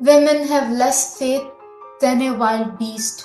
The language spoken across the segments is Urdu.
Women have less faith than a wild beast।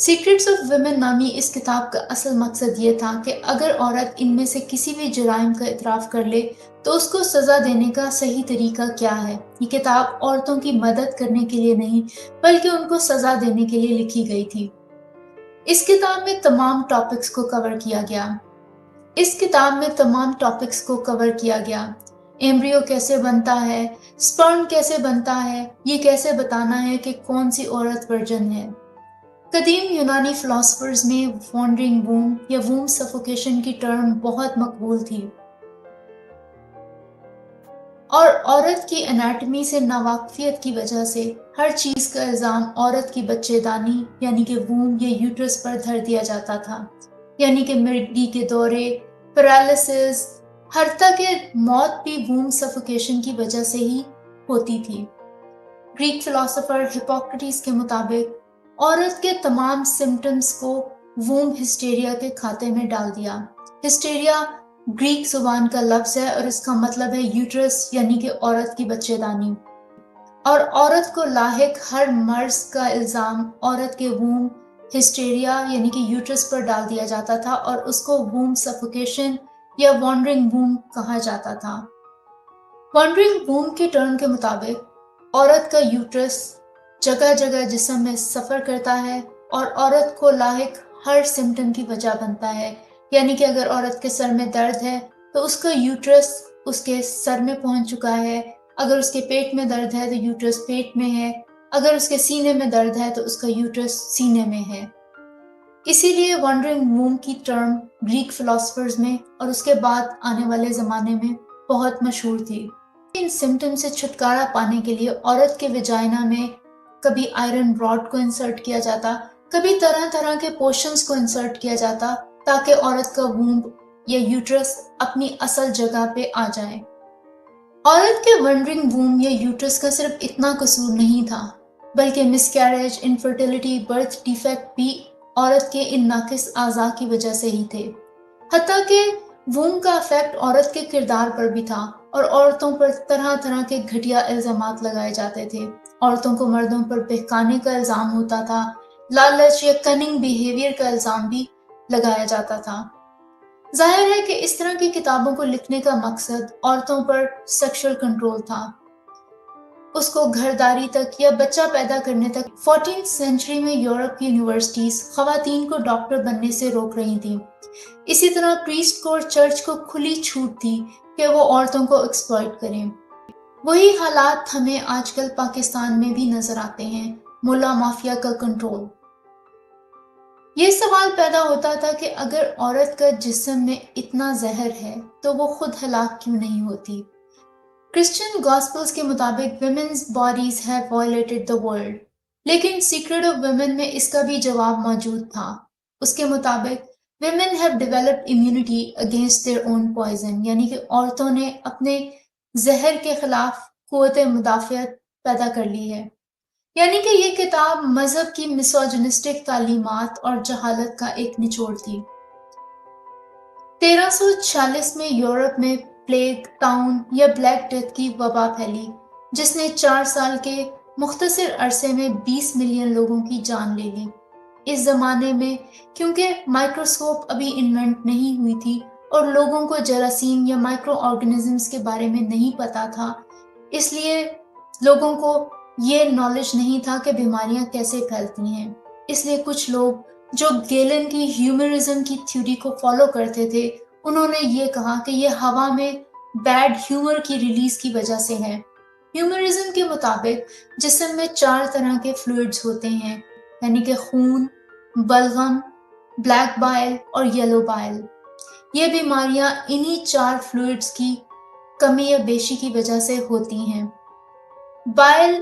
Secrets of women نامی اس کتاب کا اصل مقصد یہ تھا کہ اگر عورت ان میں سے کسی بھی جرائم کا اعتراف کر لے تو اس کو سزا دینے کا صحیح طریقہ کیا ہے۔ یہ کتاب عورتوں کی مدد کرنے کے لیے نہیں بلکہ ان کو سزا دینے کے لیے لکھی گئی تھی۔ اس کتاب میں تمام ٹاپکس کو کور کیا گیا۔ ایمبریو کیسے بنتا ہے، سپرم کیسے بنتا ہے، یہ کیسے بتانا ہے کہ کون سی عورت ورجن ہے۔ قدیم یونانی فلاسفرز میں وانڈرنگ ووم یا ووم سفوکیشن کی ٹرم بہت مقبول تھی اور عورت کی انیٹمی سے ناواقفیت کی وجہ سے ہر چیز کا الزام عورت کی بچے دانی یعنی کہ ووم یا یوٹرس پر دھر دیا جاتا تھا، یعنی کہ مردگی کے دورے، پیرالسس، حتیٰ کہ موت بھی ووم سفوکیشن کی وجہ سے ہی ہوتی تھی۔ گریک فلاسفر ہپوکریٹس کے مطابق عورت کے تمام سمٹمز کو ووم ہسٹیریا کے کھاتے میں ڈال دیا۔ ہسٹیریا گریک زبان کا لفظ ہے اور اس کا مطلب ہے یوٹرس یعنی کہ عورت کی بچے دانی، اور عورت کو لاحق ہر مرض کا الزام عورت کے ووم ہسٹیریا یعنی کہ یوٹرس پر ڈال دیا جاتا تھا اور اس کو ووم سفوکیشن یا وانڈرنگ ووم کہا جاتا تھا۔ وانڈرنگ ووم کی ٹرم کے مطابق عورت کا یوٹرس جگہ جگہ جسم میں سفر کرتا ہے اور عورت کو لاحق ہر سمٹم کی وجہ بنتا ہے، یعنی کہ اگر عورت کے سر میں درد ہے تو اس کا یوٹرس اس کے سر میں پہنچ چکا ہے، اگر اس کے پیٹ میں درد ہے تو یوٹرس پیٹ میں ہے، اگر اس کے سینے میں درد ہے تو اس کا یوٹرس سینے میں ہے۔ اسی لیے وانڈرنگ ووم کی ٹرم گریک فلاسفرز میں اور اس کے بعد آنے والے زمانے میں بہت مشہور تھی۔ ان سمٹم سے چھٹکارا پانے کے لیے عورت کے ویجائنا میں کبھی آئرن راڈ کو انسرٹ کیا جاتا، کبھی طرح طرح کے پوشنز کو انسرٹ کیا جاتا تاکہ عورت کا وومب یا یوٹرس اپنی اصل جگہ پہ آ جائے۔ عورت کے وانڈرنگ ووم یا یوٹرس کا صرف اتنا قصور نہیں تھا بلکہ مسکیریج، انفرٹیلٹی، برتھ ڈیفیکٹ بھی عورت کے ان ناقص اعضاء کی وجہ سے ہی تھے۔ حتیٰ کہ ووم کا افیکٹ عورت کے کردار پر بھی تھا اور عورتوں پر طرح طرح کے گھٹیا الزامات لگائے جاتے تھے۔ عورتوں کو مردوں پر بہکانے کا الزام ہوتا تھا، لالچ یا کننگ بیہیویئر کا الزام بھی لگایا جاتا تھا۔ ظاہر ہے کہ اس طرح کی کتابوں کو لکھنے کا مقصد عورتوں پر سیکشل کنٹرول تھا، اس کو گھرداری تک یا بچہ پیدا کرنے تک۔ 14th سینچری میں یورپ کی یونیورسٹیز خواتین کو ڈاکٹر بننے سے روک رہی تھیں۔ اسی طرح پریسٹ کو اور چرچ کو کھلی چھوٹ تھی کہ وہ عورتوں کو ایکسپلائٹ کریں۔ وہی حالات ہمیں آج کل پاکستان میں بھی نظر آتے ہیں، ملا مافیا کا کنٹرول۔ یہ سوال پیدا ہوتا تھا کہ اگر عورت کا جسم میں اتنا زہر ہے تو وہ خود ہلاک کیوں نہیں ہوتی؟ کرسچن گاسپلز کے مطابق women's bodies have violated the world، لیکن سیکرٹ آف ویمن میں اس کا بھی جواب موجود تھا۔ اس کے مطابق women have developed immunity against their own poison، یعنی کہ عورتوں نے اپنے زہر کے خلاف قوت مدافعت پیدا کر لی ہے۔ یعنی کہ یہ کتاب مذہب کی مسوجنسٹک تعلیمات اور جہالت کا ایک نچوڑ تھی۔ 1346 میں یورپ میں پلیگ، ٹاؤن یا بلیک ڈیتھ کی وبا پھیلی جس نے 4 سال کے مختصر عرصے میں 20 ملین لوگوں کی جان لے لی۔ اس زمانے میں کیونکہ مائکروسکوپ ابھی انوینٹ نہیں ہوئی تھی اور لوگوں کو جراثیم یا مائکرو آرگنزمز کے بارے میں نہیں پتا تھا، اس لیے لوگوں کو یہ نالج نہیں تھا کہ بیماریاں کیسے پھیلتی ہیں۔ اس لیے کچھ لوگ جو گیلن کی ہیومرزم کی تھیوری کو فالو کرتے تھے، انہوں نے یہ کہا کہ یہ ہوا میں بیڈ ہیومر کی ریلیز کی وجہ سے ہے۔ ہیومرزم کے مطابق جسم میں 4 طرح کے فلوئڈز ہوتے ہیں، یعنی کہ خون، بلغم، بلیک بائل اور یلو بائل۔ یہ بیماریاں انہی 4 فلوئڈز کی کمی یا بیشی کی وجہ سے ہوتی ہیں۔ بائل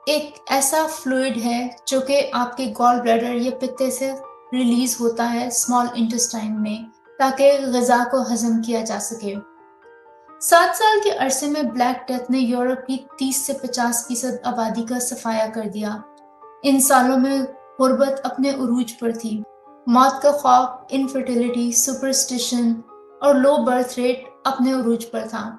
ایک ایسا فلوئڈ ہے جو کہ آپ کے گال بلیڈر یا پتے سے ریلیز ہوتا ہے اسمال انٹسٹائن میں تاکہ غذا کو ہضم کیا جا سکے۔ 7 سال کے عرصے میں بلیک ڈیتھ نے یورپ کی 30 سے 50% آبادی کا صفایا کر دیا۔ ان سالوں میں غربت اپنے عروج پر تھی۔ موت کا خوف، انفرٹیلٹی، سپرسٹیشن اور لو برتھ ریٹ اپنے عروج پر تھا۔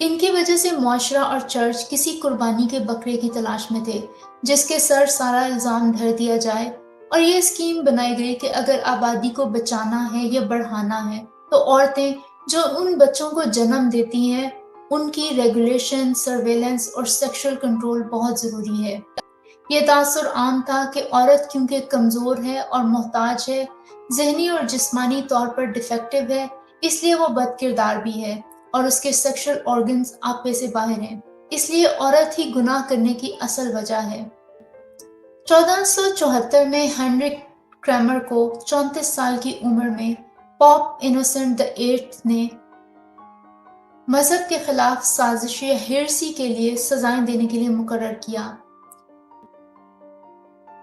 ان کی وجہ سے معاشرہ اور چرچ کسی قربانی کے بکرے کی تلاش میں تھے جس کے سر سارا الزام دھر دیا جائے اور یہ اسکیم بنائی گئی کہ اگر آبادی کو بچانا ہے یا بڑھانا ہے تو عورتیں جو ان بچوں کو جنم دیتی ہیں ان کی ریگولیشن، سرویلنس اور سیکشل کنٹرول بہت ضروری ہے۔ یہ تاثر عام تھا کہ عورت کیونکہ کمزور ہے اور محتاج ہے، ذہنی اور جسمانی طور پر ڈیفیکٹو ہے، اس لیے وہ بد کردار بھی ہے اور اس کے سیکشل آرگنز آپے سے باہر ہیں، اس لیے عورت ہی گناہ کرنے کی اصل وجہ ہے۔ 1474 میں ہینرک کریمر کو 34 سال کی عمر میں پوپ انوسنٹ VIII نے مذہب کے خلاف سازش یا ہیرسی کے لیے سزائیں دینے کے لیے مقرر کیا۔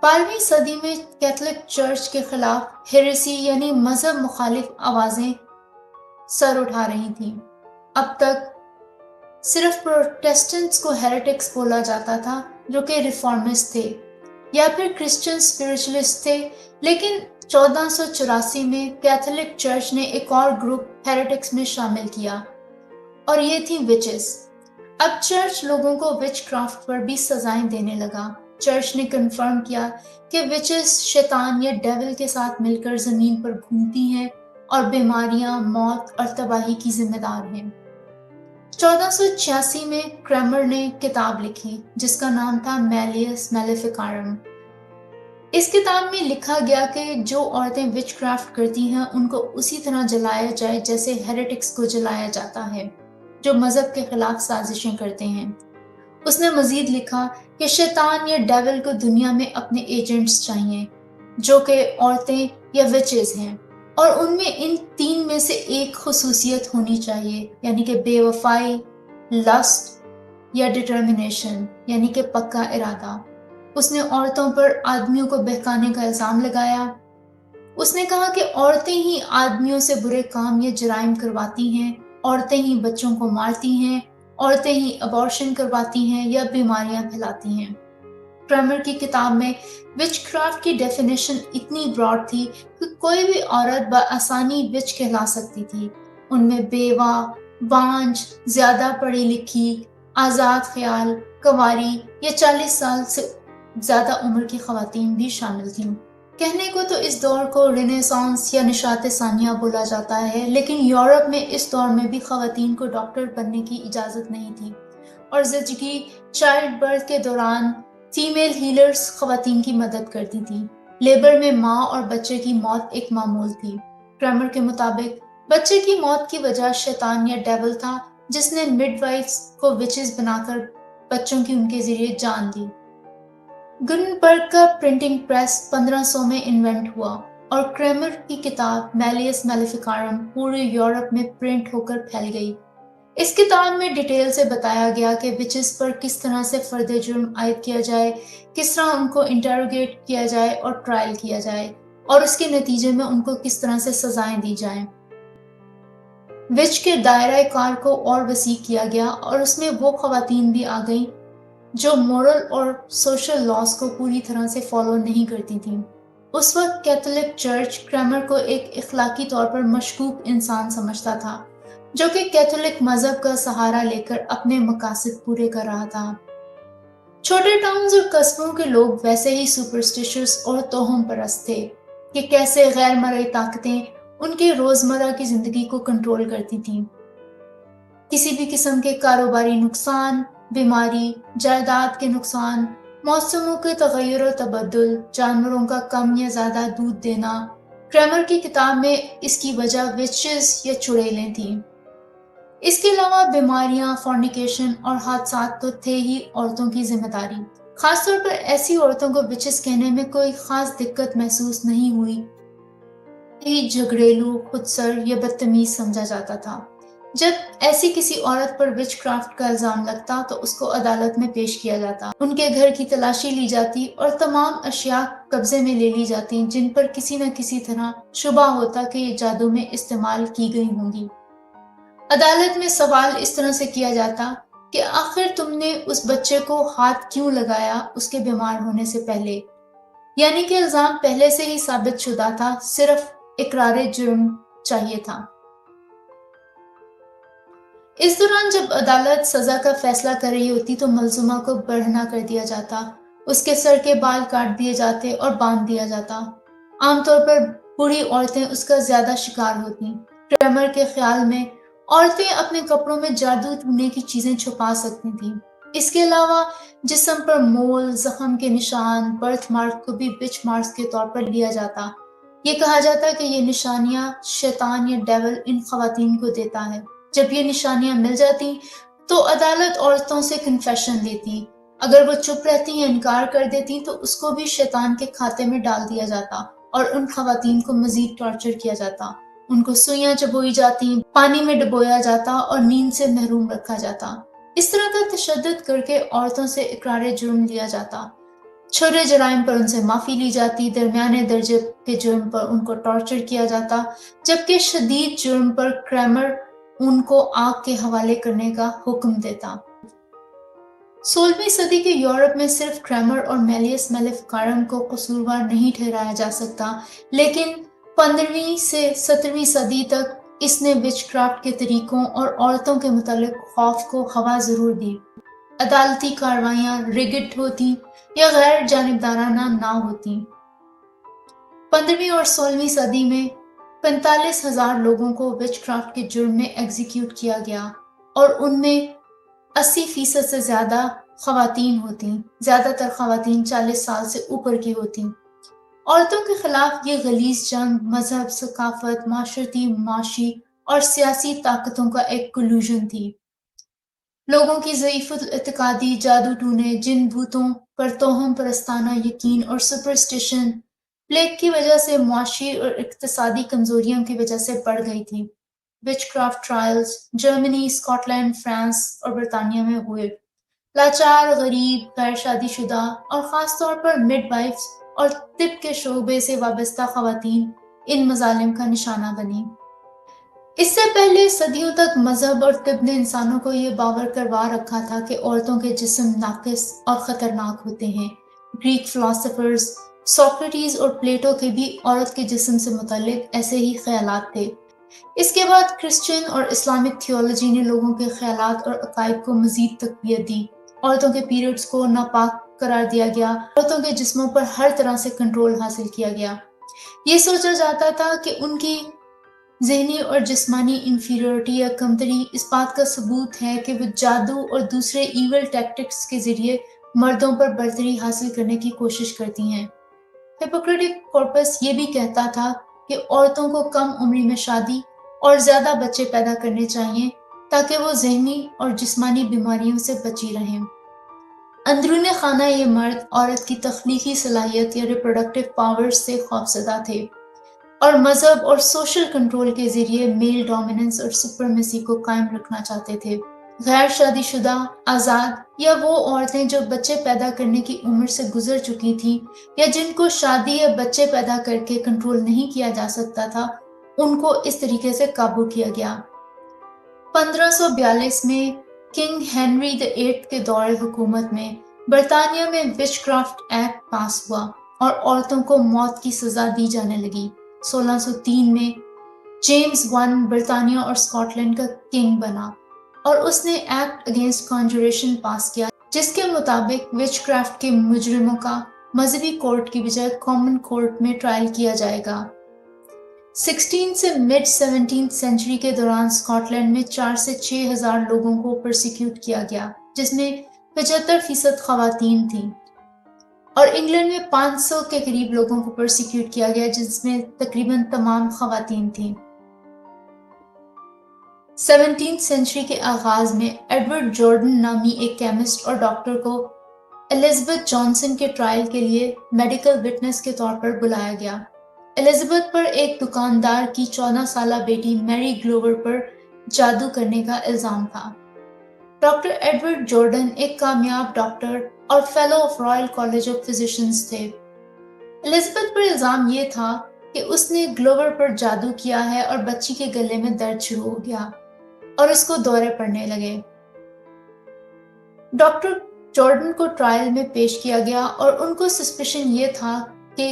12ویں صدی میں کیتھولک چرچ کے خلاف ہیریسی یعنی مذہب مخالف آوازیں سر اٹھا رہی تھیں۔ اب تک صرف پروٹیسٹنٹس کو ہیریٹکس بولا جاتا تھا جو کہ ریفارمسٹ تھے یا پھر کرسچن اسپرچولیسٹ تھے، لیکن 1484 میں کیتھولک چرچ نے ایک اور گروپ ہیریٹکس میں شامل کیا اور یہ تھی وچز۔ اب چرچ لوگوں کو وچ کرافٹ پر بھی سزائیں دینے لگا۔ چرچ نے کنفرم کیا کہ وچز شیطان یا ڈیول کے ساتھ مل کر زمین پر گھومتی ہیں اور بیماریاں، موت اور تباہی کی ذمہ دار ہیں۔ 1486 میں کریمر نے کتاب لکھی جس کا نام تھا میلیس میلیفیکارم۔ اس کتاب میں لکھا گیا کہ جو عورتیں وچ کرافٹ کرتی ہیں ان کو اسی طرح جلایا جائے جیسے ہیریٹکس کو جلایا جاتا ہے جو مذہب کے خلاف سازشیں کرتے ہیں۔ اس نے مزید لکھا کہ شیطان یا ڈیول کو دنیا میں اپنے ایجنٹس چاہیے جو کہ عورتیں یا وچز ہیں، اور ان میں ان تین میں سے ایک خصوصیت ہونی چاہیے، یعنی کہ بے وفائی، لسٹ یا ڈٹرمنیشن یعنی کہ پکا ارادہ۔ اس نے عورتوں پر آدمیوں کو بہکانے کا الزام لگایا۔ اس نے کہا کہ عورتیں ہی آدمیوں سے برے کام یا جرائم کرواتی ہیں، عورتیں ہی بچوں کو مارتی ہیں، عورتیں ہی ابارشن کرواتی ہیں یا بیماریاں پھیلاتی ہیں۔ کریمر کی کتاب میں وچ کرافٹ کی ڈیفینیشن اتنی براڈ تھی کہ کوئی بھی عورت بآسانی وچ کہلا سکتی تھی۔ ان میں بیوہ، بانجھ، زیادہ پڑھی لکھی، آزاد خیال، کنواری یا 40 سال سے زیادہ عمر کی خواتین بھی شامل تھیں۔ کہنے کو تو اس دور کو رینیسانس یا نشاط ثانیہ بولا جاتا ہے، لیکن یورپ میں اس دور میں بھی خواتین کو ڈاکٹر بننے کی اجازت نہیں تھی اور زچگی چائلڈ برتھ کے دوران فیمیل ہیلرز خواتین کی مدد کرتی تھی۔ لیبر میں ماں اور بچے کی موت ایک معمول تھی۔ کریمر کے مطابق بچے کی موت کی وجہ شیطان یا ڈیول تھا جس نے مڈ وائفز کو وچز بنا کر بچوں کی ان کے ذریعے جان دی۔ گنبرگ کا پرنٹنگ پریس 1500 میں انوینٹ ہوا اور کریمر کی کتاب میلیس میلیفیکارم پورے یورپ میں پرنٹ ہو کر پھیل گئی۔ اس کتاب میں ڈیٹیل سے بتایا گیا کہ وچز پر کس طرح سے فرد جرم عائد کیا جائے، کس طرح ان کو انٹروگیٹ کیا جائے اور ٹرائل کیا جائے، اور اس کے نتیجے میں ان کو کس طرح سے سزائیں دی جائیں۔ وچ کے دائرہ کار کو اور وسیع کیا گیا اور اس میں وہ خواتین بھی آ گئیں جو مورل اور سوشل لاز کو پوری طرح سے فالو نہیں کرتی تھیں۔ اس وقت کیتھولک چرچ کریمر کو ایک اخلاقی طور پر مشکوک انسان سمجھتا تھا جو کہ کیتھولک مذہب کا سہارا لے کر اپنے مقاصد پورے کر رہا تھا۔ چھوٹے ٹاؤنز اور قصبوں کے لوگ ویسے ہی سپرسٹیشس اور توہم پرست تھے کہ کیسے غیر مرئی طاقتیں ان کے روزمرہ کی زندگی کو کنٹرول کرتی تھیں۔ کسی بھی قسم کے کاروباری نقصان، بیماری، جائیداد کے نقصان، موسموں کے تغیر و تبدل، جانوروں کا کم یا زیادہ دودھ دینا، کریمر کی کتاب میں اس کی وجہ وچز یا چڑیلیں تھیں۔ اس کے علاوہ بیماریاں، فورنیکیشن اور حادثات تو تھے ہی عورتوں کی ذمہ داری۔ خاص طور پر ایسی عورتوں کو وچز کہنے میں کوئی خاص دقت محسوس نہیں ہوئی، ہی جھگڑیلو، خودسر یا بدتمیز سمجھا جاتا تھا۔ جب ایسی کسی عورت پر وچ کرافٹ کا الزام لگتا تو اس کو عدالت میں پیش کیا جاتا، ان کے گھر کی تلاشی لی جاتی اور تمام اشیاء قبضے میں لے لی جاتی جن پر کسی نہ کسی طرح شبہ ہوتا کہ یہ جادو میں استعمال کی گئی ہوں گی۔ عدالت میں سوال اس طرح سے کیا جاتا کہ آخر تم نے اس بچے کو ہاتھ کیوں لگایا اس کے بیمار ہونے سے پہلے، یعنی کہ الزام پہلے سے ہی ثابت شدہ تھا، صرف اقرار جرم چاہیے تھا۔ اس دوران جب عدالت سزا کا فیصلہ کر رہی ہوتی تو ملزومہ کو برہنہ کر دیا جاتا اس کے سر کے بال کاٹ دیے جاتے اور باندھ دیا جاتا۔ عام طور پر بوڑھی عورتیں اس کا زیادہ شکار ہوتی۔ کرامر کے خیال میں عورتیں اپنے کپڑوں میں جادو ٹونے کی چیزیں چھپا سکتی تھیں۔ اس کے علاوہ جسم پر مول، زخم کے نشان، برتھ مارک کو بھی وچ مارکس کے طور پر لیا جاتا۔ یہ کہا جاتا کہ یہ نشانیاں شیطان یا ڈیول ان خواتین کو دیتا ہے۔ جب یہ نشانیاں مل جاتی تو عدالت عورتوں سے کنفیشن لیتی۔ اگر وہ چپ رہتی یا انکار کر دیتی تو اس کو بھی شیطان کے کھاتے میں ڈال دیا جاتا اور ان خواتین کو مزید ٹارچر کیا جاتا۔ ان کو سوئیاں چبوئی جاتی، پانی میں ڈبویا جاتا اور نیند سے محروم رکھا جاتا۔ اس طرح کا تشدد کر کے عورتوں سے اقرار جرم لیا جاتا۔ چھوٹے جرائم پر ان سے معافی لی جاتی، درمیانے درجے کے جرم پر ان کو ٹارچر کیا جاتا، جبکہ شدید جرم پر کرامر ان کو آگ کے حوالے کرنے کا حکم دیتا۔ 16ویں صدی کے یورپ میں صرف کرامر اور میلیس میلیفکارم کو قصوروار نہیں ٹھہرایا جا سکتا، لیکن 15ویں سے 17ویں صدی تک اس نے وچ کرافٹ کے طریقوں اور عورتوں کے متعلق خوف کو ہوا ضرور دی۔ عدالتی کارروائیاں ریگڈ ہوتی یا غیر جانبدارانہ نہ ہوتی۔ 15ویں اور 16ویں صدی میں 45,000 لوگوں کو وچ کرافٹ کے جرم میں ایگزیکیوٹ کیا گیا اور ان میں 80% سے زیادہ خواتین ہوتیں۔ زیادہ تر خواتین 40 سال سے اوپر کی ہوتیں۔ عورتوں کے خلاف یہ غلیظ جنگ مذہب، ثقافت، معاشرتی، معاشی اور سیاسی طاقتوں کا ایک کولوژن تھی۔ لوگوں کی ضعیف الاعتقادی، جادو ٹونے، جن بھوتوں پر توہم پرستانہ یقین اور سپرسٹیشن پلیگ کی وجہ سے معاشی اور اقتصادی کمزوریوں کی وجہ سے بڑھ گئی تھی۔ Witchcraft trials Germany, Scotland, France اور برطانیہ میں ہوئے۔ لاچار، غریب، غیر شادی شدہ اور خاص طور پر مڈ وائفز اور طب کے شعبے سے وابستہ خواتین ان مظالم کا نشانہ بنیں۔ اس سے پہلے صدیوں تک مذہب اور طب نے انسانوں کو یہ باور کروا رکھا تھا کہ عورتوں کے جسم ناقص اور خطرناک ہوتے ہیں۔ گریک فلاسفرز سوکریٹیز اور پلیٹو کے بھی عورت کے جسم سے متعلق ایسے ہی خیالات تھے۔ اس کے بعد کرسچین اور اسلامک تھیولوجی نے لوگوں کے خیالات اور عقائد کو مزید تقویت دی۔ عورتوں کے پیریڈز کو ناپاک قرار دیا گیا، عورتوں کے جسموں پر ہر طرح سے کنٹرول حاصل کیا گیا۔ یہ سوچا جاتا تھا کہ ان کی ذہنی اور جسمانی انفیریورٹی یا کمتری اس بات کا ثبوت ہے کہ وہ جادو اور دوسرے ایول ٹیکٹکس کے ذریعے مردوں پر برتری حاصل کرنے کی کوشش کرتی ہیں۔ ہپوکریٹک کارپس یہ بھی کہتا تھا کہ عورتوں کو کم عمری میں شادی اور زیادہ بچے پیدا کرنے چاہیے تاکہ وہ ذہنی اور جسمانی بیماریوں سے بچی رہیں۔ اندرون خانہ یہ مرد عورت کی تخلیقی صلاحیت یا ریپروڈکٹیو پاور سے خوفزدہ تھے اور مذہب اور سوشل کنٹرول کے ذریعے میل ڈومیننس اور سپرمیسی کو قائم رکھنا چاہتے تھے۔ غیر شادی شدہ، آزاد یا وہ عورتیں جو بچے پیدا کرنے کی عمر سے گزر چکی تھیں یا جن کو شادی یا بچے پیدا کر کے کنٹرول نہیں کیا جا سکتا تھا، ان کو اس طریقے سے قابو کیا گیا۔ 1542 میں کنگ ہنری VIII کے دور حکومت میں برطانیہ میں وچ کرافٹ ایکٹ پاس ہوا اور عورتوں کو موت کی سزا دی جانے لگی۔ 1603 میں جیمز I برطانیہ اور اسکاٹ لینڈ کا کنگ بنا اور اس نے ایکٹ اگینسٹ کانجوریشن پاس کیا، جس کے مطابق وچ کرافٹ کے مجرموں کا مذہبی کورٹ کی بجائے کامن کورٹ میں ٹرائل کیا جائے گا۔ 16 سے مڈ 17 سینچری کے دوران اسکاٹ لینڈ میں 4 سے 6 ہزار لوگوں کو پرسیکیوٹ کیا گیا، جس میں 75% خواتین تھیں، اور انگلینڈ میں 500 کے قریب لوگوں کو پرسیکیوٹ کیا گیا جس میں تقریباً تمام خواتین تھیں۔ 17 سینچری کے آغاز میں ایڈورڈ جارڈن نامی ایک کیمسٹ اور ڈاکٹر کو الزبتھ جانسن کے ٹرائل کے لیے میڈیکل وٹنس کے طور پر بلایا گیا۔ الزبتھ پر ایک دکاندار کی 14 سالہ بیٹی میری گلوور پر جادو کرنے کا الزام تھا۔ ڈاکٹر ایڈورڈ جارڈن ایک کامیاب ڈاکٹر اور fellow of Royal college of physicians تھے۔ الزبتھ پر الزام یہ تھا کہ اس نے گلوور پر جادو کیا ہے اور بچی کے گلے میں درد شروع ہو گیا اور اس کو دورے پڑنے لگے۔ ڈاکٹر جارڈن کو ٹرائل میں پیش کیا گیا اور ان کو سسپیشن یہ تھا کہ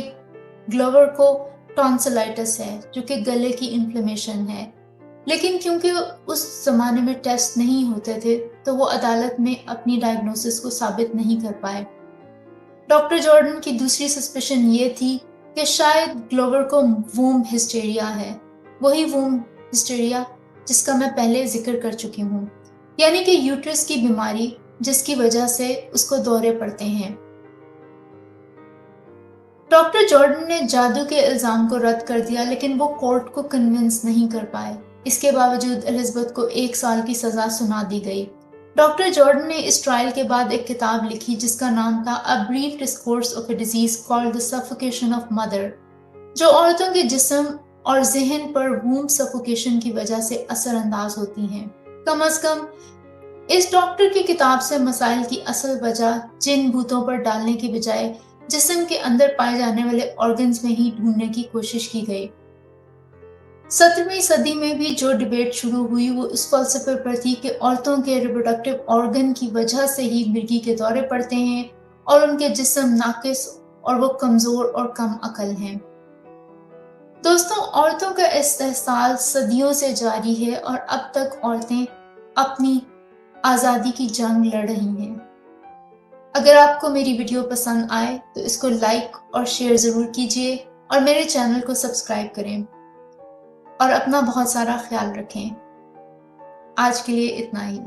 گلوور کو ٹانسلائٹس ہے، جو کہ گلے کی انفلیمیشن ہے، لیکن کیونکہ اس زمانے میں ٹیسٹ نہیں ہوتے تھے تو وہ عدالت میں اپنی ڈائگنوسس کو ثابت نہیں کر پائے۔ ڈاکٹر جارڈن کی دوسری سسپیشن یہ تھی کہ شاید گلوور کو ووم ہسٹیریا ہے، وہی ووم ہسٹیریا جس کا میں پہلے ذکر کر چکی ہوں، یعنی کہ یوٹرس کی بیماری جس کی وجہ سے اس کو دورے پڑتے ہیں۔ ڈاکٹر جارڈن نے جادو کے الزام کو رد کر دیا، لیکن وہ کورٹ کو کنونس نہیں کر پائے۔ اس کے باوجود الزبتھ کو 1 سال کی سزا سنا دی گئی۔ ڈاکٹر جارڈن نے اس ٹرائل کے بعد ایک کتاب لکھی جس کا نام تھا A Brief Discourse of a Disease Called the Suffocation of Mother، جو عورتوں کے جسم اور ذہن پر ووم سفوکیشن کی وجہ سے اثر انداز ہوتی ہیں۔ کم از کم اس ڈاکٹر کی کتاب سے مسائل کی اصل وجہ جن بھوتوں پر ڈالنے کی بجائے جسم کے اندر پائے جانے والے آرگنز میں ہی ڈھونڈنے کی کوشش کی گئی۔ 17ویں صدی میں بھی جو ڈیبیٹ شروع ہوئی وہ اس فلسفے پر تھی کہ عورتوں کے ریپروڈکٹیو آرگن کی وجہ سے ہی مرگی کے دورے پڑتے ہیں اور ان کے جسم ناقص اور وہ کمزور اور کم عقل ہیں۔ دوستوں، عورتوں کا استحصال صدیوں سے جاری ہے اور اب تک عورتیں اپنی آزادی کی جنگ لڑ رہی ہیں۔ اگر آپ کو میری ویڈیو پسند آئے تو اس کو لائک اور شیئر ضرور کیجیے اور میرے چینل کو سبسکرائب کریں اور اپنا بہت سارا خیال رکھیں۔ آج کے لیے اتنا ہی۔